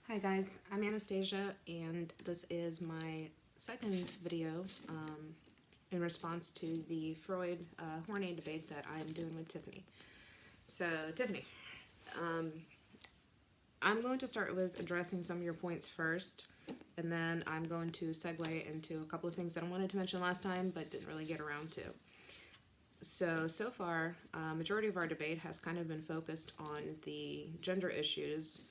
Hi guys, I'm Anastasia, and this is my second video in response to the Freud Horney debate that I'm doing with Tiffany. So, Tiffany, um, I'm going to start with addressing some of your points first, and then I'm going to segue into a couple of things that I wanted to mention last time but didn't really get around to. So far, majority of our debate has kind of been focused on the gender issues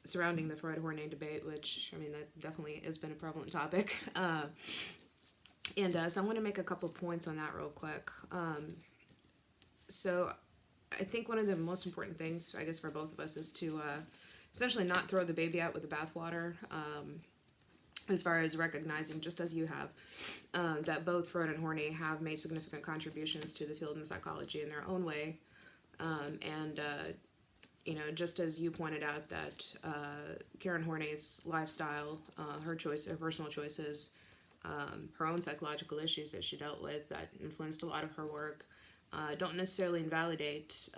surrounding the Freud-Horney debate, which, I mean, that definitely has been a prevalent topic. So I want to make a couple points on that real quick. So I think one of the most important things, I guess, for both of us is to essentially not throw the baby out with the bathwater, as far as recognizing, just as you have, that both Freud and Horney have made significant contributions to the field in psychology in their own way. Just as you pointed out that Karen Horney's lifestyle, her personal choices, her own psychological issues that she dealt with that influenced a lot of her work, don't necessarily invalidate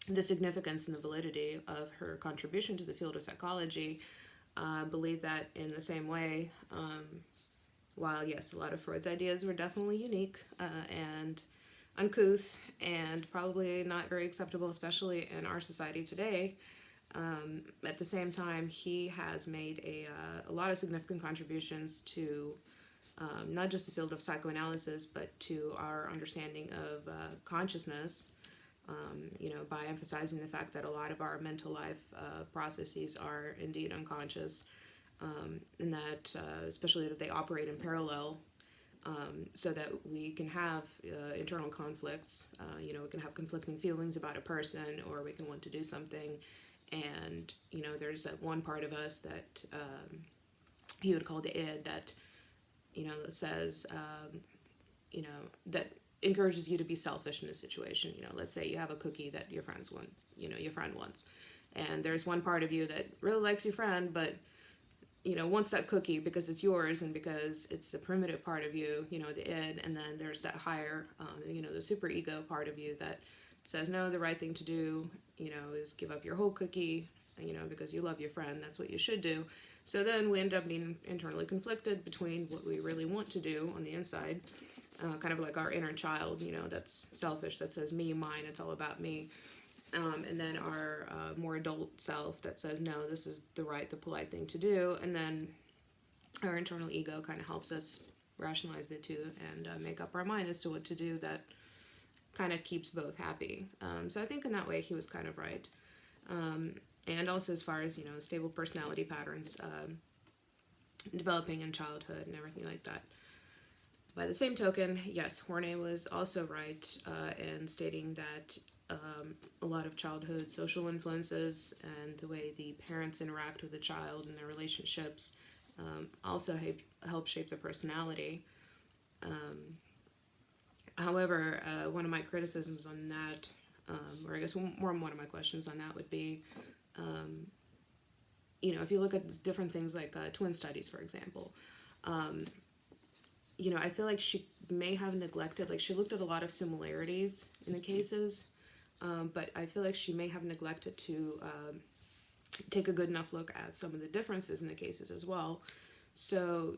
the significance and the validity of her contribution to the field of psychology. I believe that in the same way, while yes, a lot of Freud's ideas were definitely unique and uncouth and probably not very acceptable, especially in our society today. At the same time, he has made a lot of significant contributions to not just the field of psychoanalysis, but to our understanding of consciousness, by emphasizing the fact that a lot of our mental life processes are indeed unconscious, and that especially that they operate in parallel, so that we can have internal conflicts. We can have conflicting feelings about a person, or we can want to do something, and there's that one part of us that he would call the id that says that encourages you to be selfish in a situation. Let's say you have a cookie that your friend wants, and there's one part of you that really likes your friend, but wants that cookie because it's yours and because it's the primitive part of you, the id, and then there's that higher, the super ego part of you that says, no, the right thing to do, is give up your whole cookie, because you love your friend, that's what you should do. So then we end up being internally conflicted between what we really want to do on the inside, kind of like our inner child, that's selfish, that says me, mine, it's all about me. And then our more adult self that says, no, this is the polite thing to do. And then our internal ego kind of helps us rationalize the two and make up our mind as to what to do that kind of keeps both happy. So I think in that way he was kind of right. And also as far as, stable personality patterns developing in childhood and everything like that. By the same token, yes, Horney was also right in stating that a lot of childhood social influences and the way the parents interact with the child and their relationships also help shape their personality. However, one of my criticisms on that, or I guess one of my questions on that would be, if you look at different things like twin studies, for example, I feel like she may have neglected, like she looked at a lot of similarities in the cases, but I feel like she may have neglected to take a good enough look at some of the differences in the cases as well. So,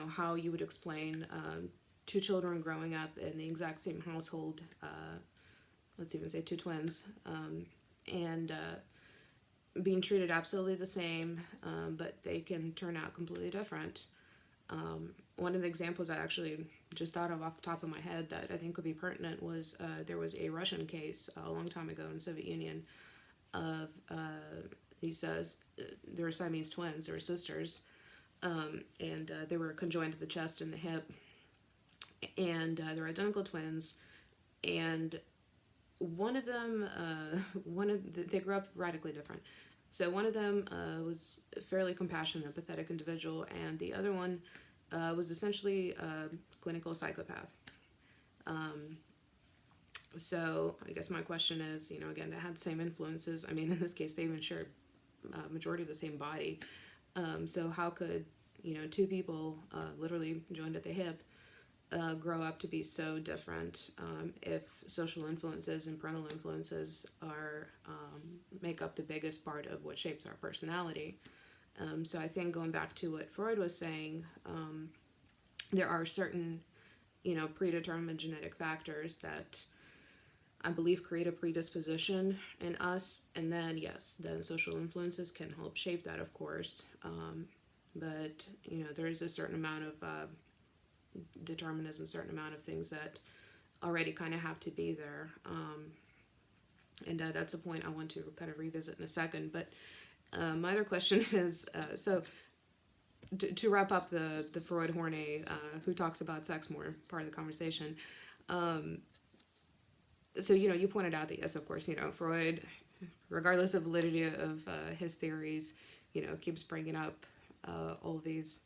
how you would explain two children growing up in the exact same household, let's even say two twins, and being treated absolutely the same, but they can turn out completely different. One of the examples I actually just thought of off the top of my head that I think would be pertinent was there was a Russian case a long time ago in the Soviet Union of these, they were Siamese twins, they were sisters, and they were conjoined at the chest and the hip, and they were identical twins, and one of them, they grew up radically different. So one of them was a fairly compassionate, empathetic individual, and the other one was essentially a clinical psychopath. So I guess my question is, again, they had the same influences. I mean, in this case, they even shared majority of the same body. So how could, two people literally joined at the hip grow up to be so different if social influences and parental influences are make up the biggest part of what shapes our personality. So I think going back to what Freud was saying, there are certain, predetermined genetic factors that I believe create a predisposition in us, and then yes, then social influences can help shape that, of course. But there is a certain amount of determinism, a certain amount of things that already kind of have to be there. And that's a point I want to kind of revisit in a second. But my other question is, so to wrap up the Freud Horney, who talks about sex more, part of the conversation. So, you pointed out that, yes, of course, Freud, regardless of validity of his theories, keeps bringing up all these,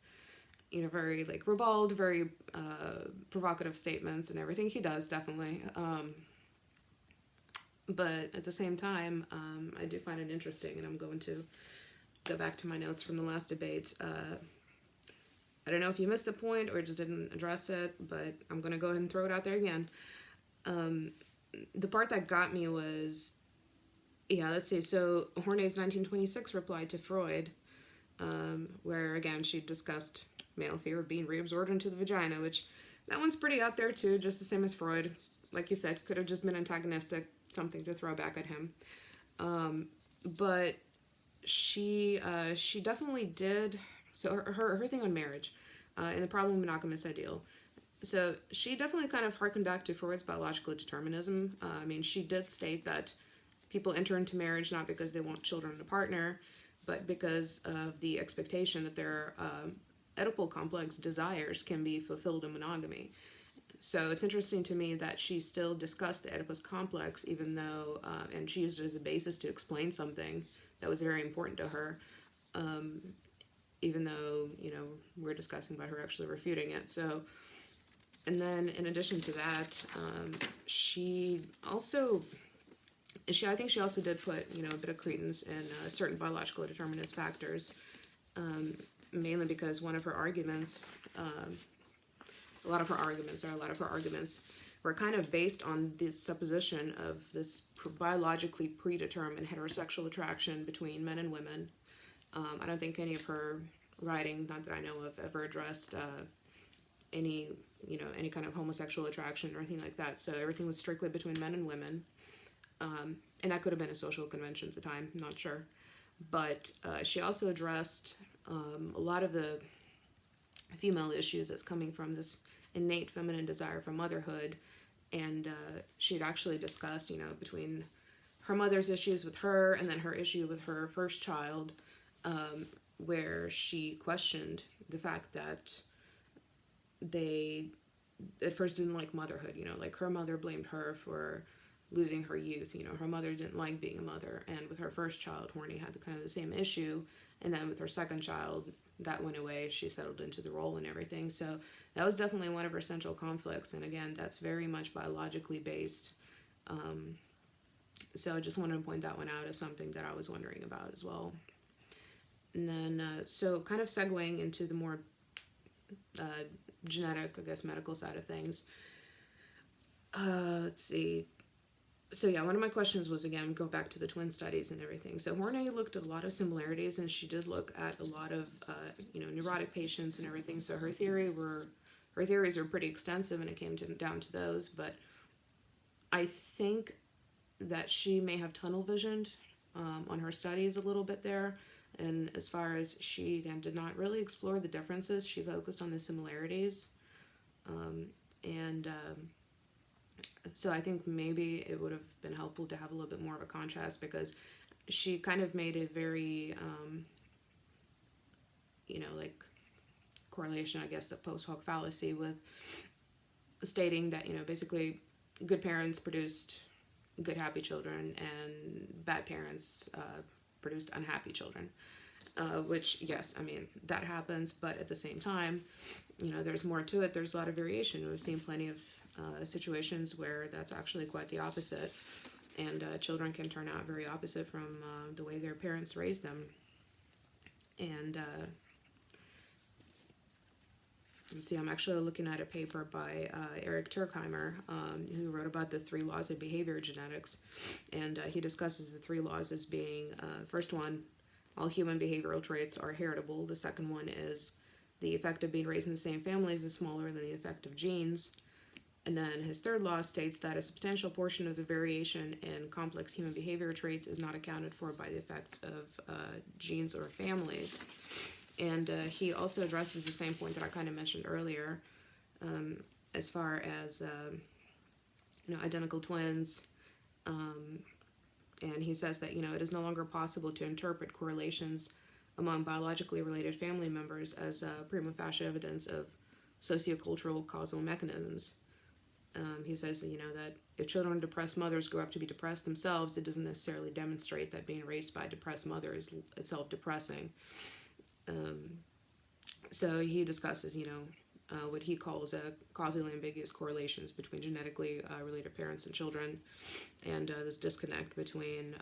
very, like, ribald, very provocative statements and everything he does, definitely. But at the same time, I do find it interesting, and I'm going to go back to my notes from the last debate. I don't know if you missed the point or just didn't address it, but I'm going to go ahead and throw it out there again. The part that got me was, let's see. So Horney's 1926 reply to Freud, where again she discussed male fear of being reabsorbed into the vagina, which that one's pretty out there too, just the same as Freud. Like you said, could have just been antagonistic, something to throw back at him. But she definitely did. So her thing on marriage and the problem of monogamous ideal. So she definitely kind of harkened back to Freud's biological determinism. I mean, she did state that people enter into marriage not because they want children and a partner, but because of the expectation that their Oedipal complex desires can be fulfilled in monogamy. So it's interesting to me that she still discussed the Oedipus complex, even though, and she used it as a basis to explain something that was very important to her, even though, we're discussing about her actually refuting it. So, and then in addition to that, I think she also did put, a bit of credence in certain biological determinist factors, mainly because one of her arguments, a lot of her arguments were kind of based on this supposition of this biologically predetermined heterosexual attraction between men and women. I don't think any of her writing, not that I know of, ever addressed any kind of homosexual attraction or anything like that. So everything was strictly between men and women. And that could have been a social convention at the time, I'm not sure. But she also addressed a lot of the female issues that's coming from this innate feminine desire for motherhood. And she had actually discussed, between her mother's issues with her and then her issue with her first child, where she questioned the fact that they at first didn't like motherhood, like her mother blamed her for losing her youth, her mother didn't like being a mother, and with her first child, Horney had kind of the same issue, and then with her second child, that went away, she settled into the role and everything, so that was definitely one of her central conflicts, and again, that's very much biologically based, so I just wanted to point that one out as something that I was wondering about as well. And then, so kind of segueing into the more genetic, I guess, medical side of things. Let's see. So yeah, one of my questions was, again, go back to the twin studies and everything. So Horney looked at a lot of similarities, and she did look at a lot of, neurotic patients and everything. So her theories were pretty extensive, and it came down to those. But I think that she may have tunnel visioned on her studies a little bit there. And as far as she, again, did not really explore the differences, she focused on the similarities. So I think maybe it would have been helpful to have a little bit more of a contrast, because she kind of made a very, correlation, I guess, the post hoc fallacy with stating that, basically good parents produced good, happy children, and bad parents produced unhappy children. Which, yes, I mean, that happens, but at the same time, there's more to it. There's a lot of variation. We've seen plenty of situations where that's actually quite the opposite, and children can turn out very opposite from the way their parents raised them. And let's see, I'm actually looking at a paper by Eric Turkheimer, who wrote about the 3 laws of behavior genetics. And he discusses the 3 laws as being, first one, all human behavioral traits are heritable. The second one is the effect of being raised in the same families is smaller than the effect of genes. And then his third law states that a substantial portion of the variation in complex human behavior traits is not accounted for by the effects of genes or families. And he also addresses the same point that I kind of mentioned earlier, as far as identical twins. And he says that it is no longer possible to interpret correlations among biologically related family members as prima facie evidence of sociocultural causal mechanisms. He says that if children of depressed mothers grow up to be depressed themselves, it doesn't necessarily demonstrate that being raised by a depressed mother is itself depressing. So he discusses, what he calls causally ambiguous correlations between genetically related parents and children, and this disconnect between,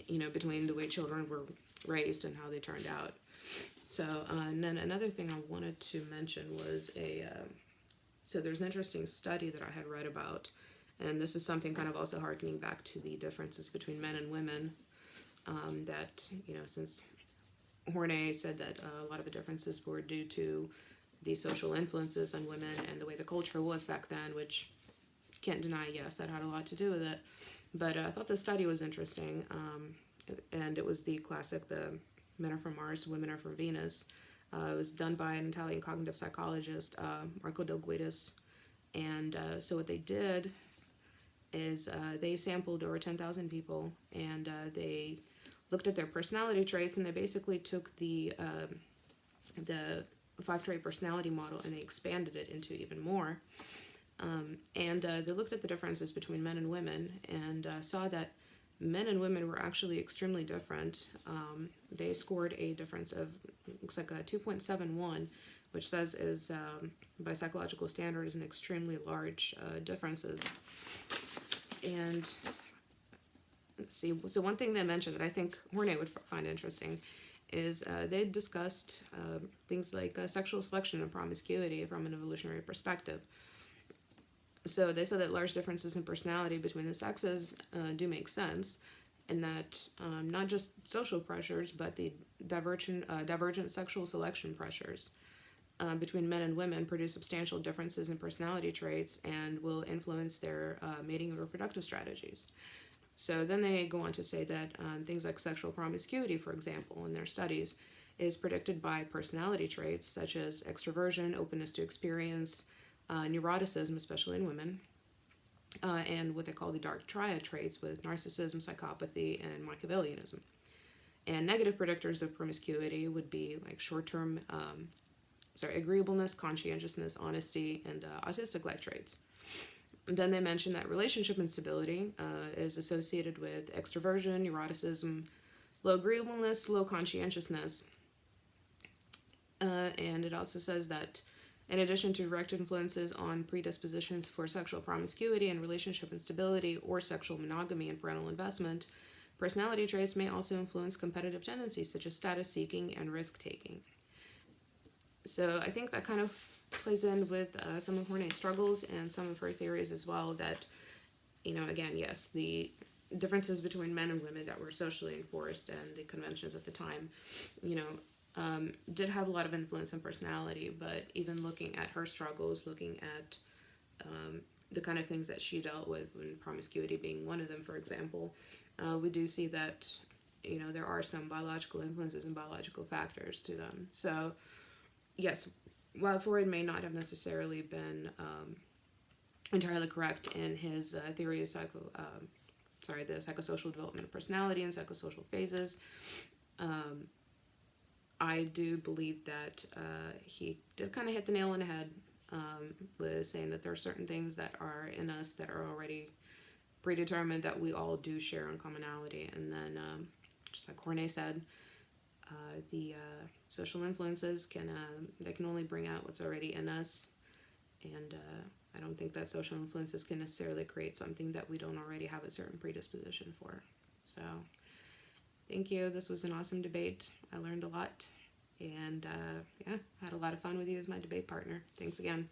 between the way children were raised and how they turned out. So, and then another thing I wanted to mention was so there's an interesting study that I had read about, and this is something kind of also harkening back to the differences between men and women, that, since Horney said that a lot of the differences were due to the social influences on women and the way the culture was back then, which can't deny, yes, that had a lot to do with it. But I thought the study was interesting, and it was the classic, the men are from Mars, women are from Venus. It was done by an Italian cognitive psychologist, Marco Del Guidas. And so what they did is they sampled over 10,000 people, and they looked at their personality traits, and they basically took the 5-trait personality model and they expanded it into even more. And they looked at the differences between men and women and saw that men and women were actually extremely different. They scored a difference of, looks like a 2.71, which says is, by psychological standards, an extremely large differences. And let's see, so one thing they mentioned that I think Horney would find interesting is they discussed things like sexual selection and promiscuity from an evolutionary perspective. So they said that large differences in personality between the sexes do make sense, and that not just social pressures, but the divergent sexual selection pressures between men and women produce substantial differences in personality traits and will influence their mating and reproductive strategies. So then they go on to say that things like sexual promiscuity, for example, in their studies, is predicted by personality traits such as extroversion, openness to experience, neuroticism, especially in women, and what they call the dark triad traits with narcissism, psychopathy, and Machiavellianism. And negative predictors of promiscuity would be like short-term, agreeableness, conscientiousness, honesty, and autistic-like traits. And then they mentioned that relationship instability is associated with extroversion, neuroticism, low agreeableness, low conscientiousness. And it also says that in addition to direct influences on predispositions for sexual promiscuity and relationship instability or sexual monogamy and parental investment, personality traits may also influence competitive tendencies such as status seeking and risk taking. So I think that kind of plays in with some of Horney's struggles and some of her theories as well, that, again, yes, the differences between men and women that were socially enforced and the conventions at the time, did have a lot of influence on personality. But even looking at her struggles, looking at the kind of things that she dealt with, and promiscuity being one of them, for example, we do see that, there are some biological influences and biological factors to them. So, yes, while Freud may not have necessarily been entirely correct in his theory of the psychosocial development of personality and psychosocial phases, I do believe that he did kind of hit the nail on the head with saying that there are certain things that are in us that are already predetermined, that we all do share in commonality. And then, just like Horney said, the social influences can only bring out what's already in us, and I don't think that social influences can necessarily create something that we don't already have a certain predisposition for. So thank you. This was an awesome debate. I learned a lot. And yeah, had a lot of fun with you as my debate partner. Thanks again.